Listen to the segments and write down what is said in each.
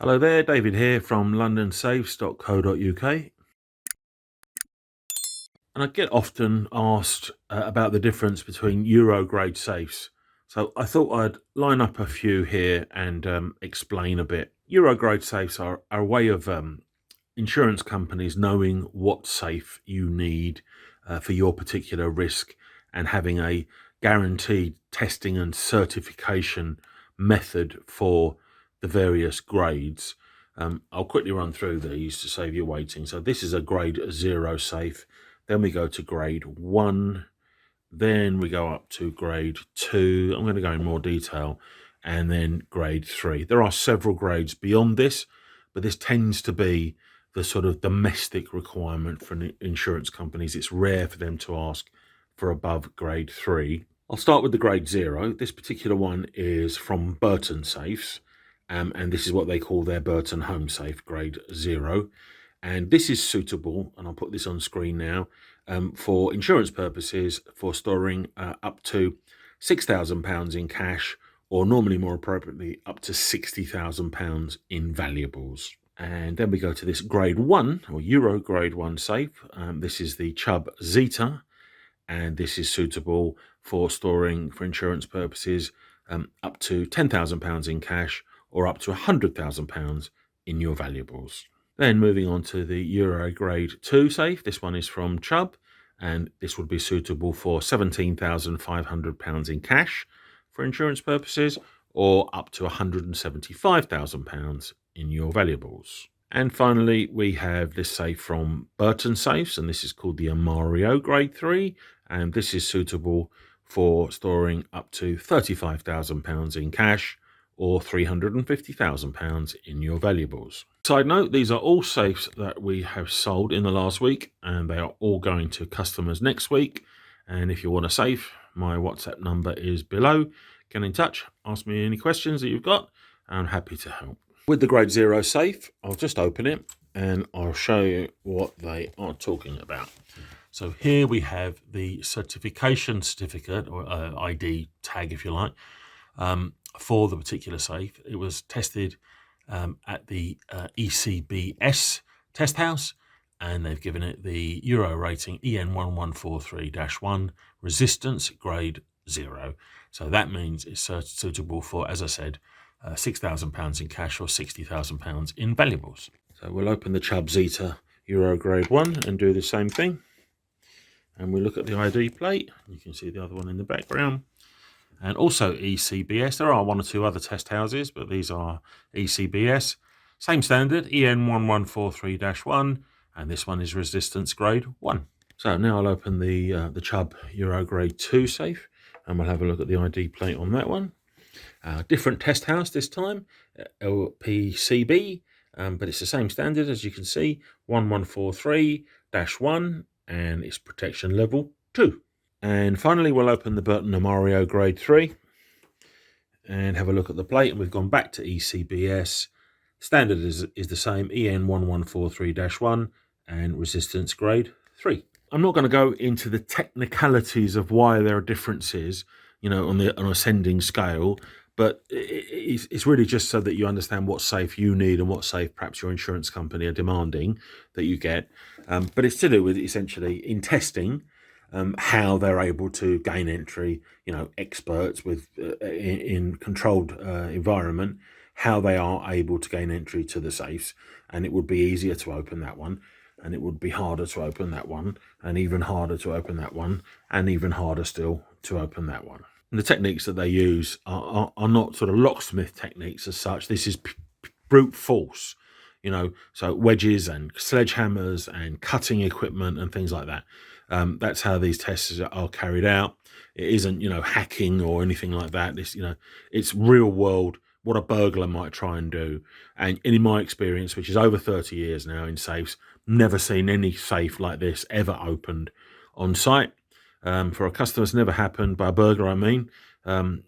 Hello there, David here from londonsafes.co.uk. And I get often asked about the difference between Eurograde safes. So I thought I'd line up a few here and explain a bit. Eurograde safes are a way of insurance companies knowing what safe you need for your particular risk and having a guaranteed testing and certification method for the various grades. I'll quickly run through these to save you waiting. So this is a grade 0 safe. Then we go to grade 1. Then we go up to grade 2. I'm going to go in more detail. And then grade 3. There are several grades beyond this, but this tends to be the sort of domestic requirement for insurance companies. It's rare for them to ask for above grade 3. I'll start with the grade 0. This particular one is from Burton Safes. And this is what they call their Burton Home Safe, grade 0. And this is suitable, and I'll put this on screen now, for insurance purposes for storing up to £6,000 in cash, or normally more appropriately, up to £60,000 in valuables. And then we go to this grade 1, or Euro grade 1 safe. This is the Chubb Zeta, and this is suitable for storing, for insurance purposes, up to £10,000 in cash, or up to £100,000 in your valuables. Then moving on to the Euro Grade 2 safe. This one is from Chubb, and this would be suitable for £17,500 in cash for insurance purposes, or up to £175,000 in your valuables. And finally, we have this safe from Burton Safes, and this is called the Amario Grade 3, and this is suitable for storing up to £35,000 in cash, or £350,000 in your valuables. Side note, these are all safes that we have sold in the last week, and they are all going to customers next week. And if you want a safe, my WhatsApp number is below. Get in touch, ask me any questions that you've got, and I'm happy to help. With the grade 0 safe, I'll just open it and I'll show you what they are talking about. So here we have the certification certificate, or ID tag if you like, for the particular safe. It was tested at the ECBS test house, and they've given it the Euro rating EN1143-1, resistance grade 0. So that means it's suitable for, as I said, £6,000 in cash or £60,000 in valuables. So we'll open the Chubb Zeta Euro grade 1 and do the same thing. And we look at the ID plate. You can see the other one in the background. And also ECBS. There are one or two other test houses, but these are ECBS. Same standard, EN1143-1, and this one is resistance grade 1. So now I'll open the Chubb Euro grade 2 safe, and we'll have a look at the ID plate on that one. Different test house this time, LPCB, but it's the same standard as you can see, 1143-1, and it's protection level 2. And finally, we'll open the Burton Amario grade 3 and have a look at the plate. And we've gone back to ECBS. Standard is the same, EN1143-1, and resistance grade 3. I'm not going to go into the technicalities of why there are differences, on an ascending scale, but it's really just so that you understand what safe you need and what safe perhaps your insurance company are demanding that you get. But it's to do with, essentially, in testing, how they're able to gain entry, experts with in controlled environment, how they are able to gain entry to the safes. And it would be easier to open that one, and it would be harder to open that one, and even harder to open that one, and even harder still to open that one. And the techniques that they use are not sort of locksmith techniques as such. This is brute force, so wedges and sledgehammers and cutting equipment and things like that. That's how these tests are carried out. It isn't, hacking or anything like that. This, it's real world, what a burglar might try and do. And in my experience, which is over 30 years now in safes, never seen any safe like this ever opened on site. For a customer, it's never happened. By a burglar, I mean,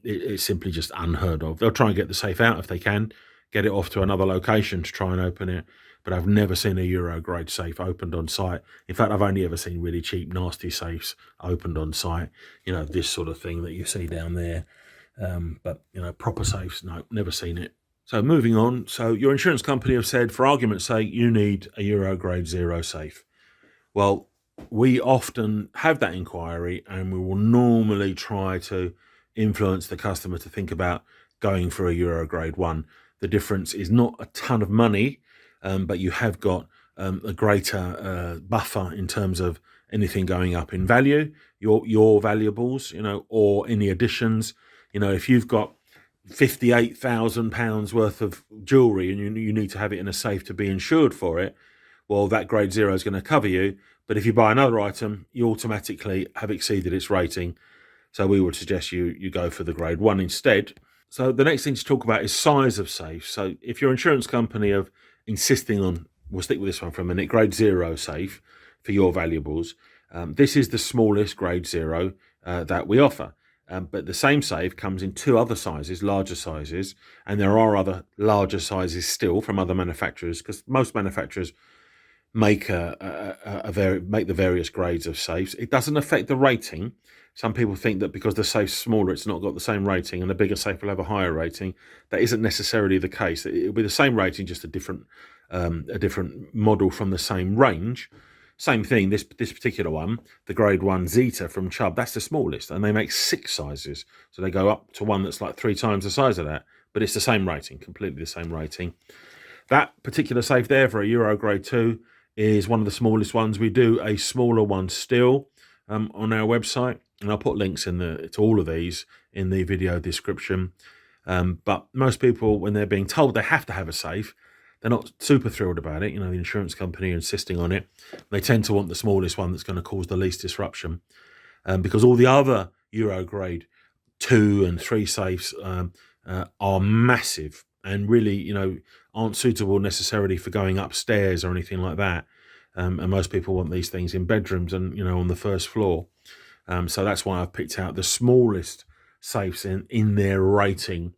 it's simply just unheard of. They'll try and get the safe out if they can, get it off to another location to try and open it. But I've never seen a Euro grade safe opened on site. In fact, I've only ever seen really cheap, nasty safes opened on site. This sort of thing that you see down there. But proper safes, no, never seen it So moving on, so your insurance company have said, for argument's sake, you need a Eurograde 0 safe. Well, we often have that inquiry, and we will normally try to influence the customer to think about going for a Eurograde 1. The difference is not a ton of money, but you have got a greater buffer in terms of anything going up in value, your valuables, or any additions. If you've got £58,000 worth of jewellery and you need to have it in a safe to be insured for it, well, that grade 0 is going to cover you. But if you buy another item, you automatically have exceeded its rating. So we would suggest you go for the grade 1 instead. So the next thing to talk about is size of safe. So if your insurance company are insisting on, we'll stick with this one for a minute, grade 0 safe for your valuables, this is the smallest grade 0 that we offer. But the same safe comes in 2 other sizes, larger sizes, and there are other larger sizes still from other manufacturers, because most manufacturers make the various grades of safes. It doesn't affect the rating. Some people think that because the safe's smaller, it's not got the same rating, and the bigger safe will have a higher rating. That isn't necessarily the case. It'll be the same rating, just a different model from the same range. Same thing, this particular one, the grade 1 Zeta from Chubb, that's the smallest, and they make 6 sizes. So they go up to one that's like 3 times the size of that, but it's the same rating, completely the same rating. That particular safe there for a Eurograde 2 is one of the smallest ones. We do a smaller one still on our website, and I'll put links to all of these in the video description. But most people, when they're being told they have to have a safe, they're not super thrilled about it. The insurance company are insisting on it. They tend to want the smallest one that's going to cause the least disruption, because all the other Eurograde 2 and 3 safes are massive and really, aren't suitable necessarily for going upstairs or anything like that. And most people want these things in bedrooms and, on the first floor. So that's why I've picked out the smallest safes in their rating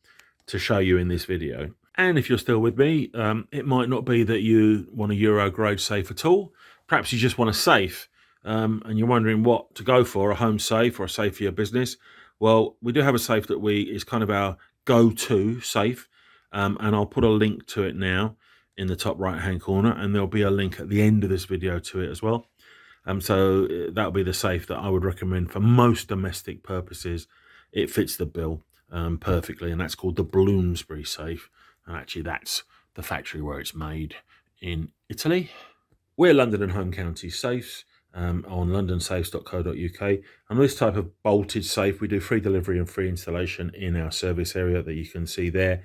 to show you in this video. And if you're still with me, it might not be that you want a Eurograde safe at all. Perhaps you just want a safe and you're wondering what to go for, a home safe or a safe for your business. Well, we do have a safe that is kind of our go-to safe. And I'll put a link to it now in the top right-hand corner, and there'll be a link at the end of this video to it as well. So that'll be the safe that I would recommend for most domestic purposes. It fits the bill perfectly, and that's called the Bloomsbury safe. And actually, that's the factory where it's made in Italy. We're London and Home County Safes on londonsafes.co.uk. And this type of bolted safe, we do free delivery and free installation in our service area that you can see there.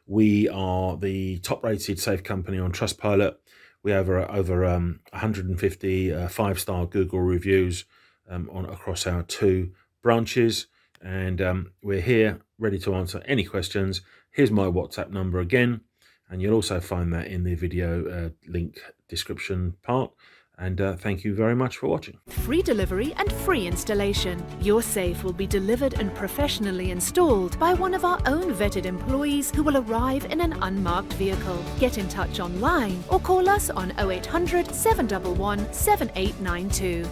We are the top-rated safe company on Trustpilot. We have over 150 5-star Google reviews across our 2 branches. And we're here ready to answer any questions. Here's my WhatsApp number again. And you'll also find that in the video link description part. And thank you very much for watching. Free delivery and free installation. Your safe will be delivered and professionally installed by one of our own vetted employees who will arrive in an unmarked vehicle. Get in touch online or call us on 0800 711 7892.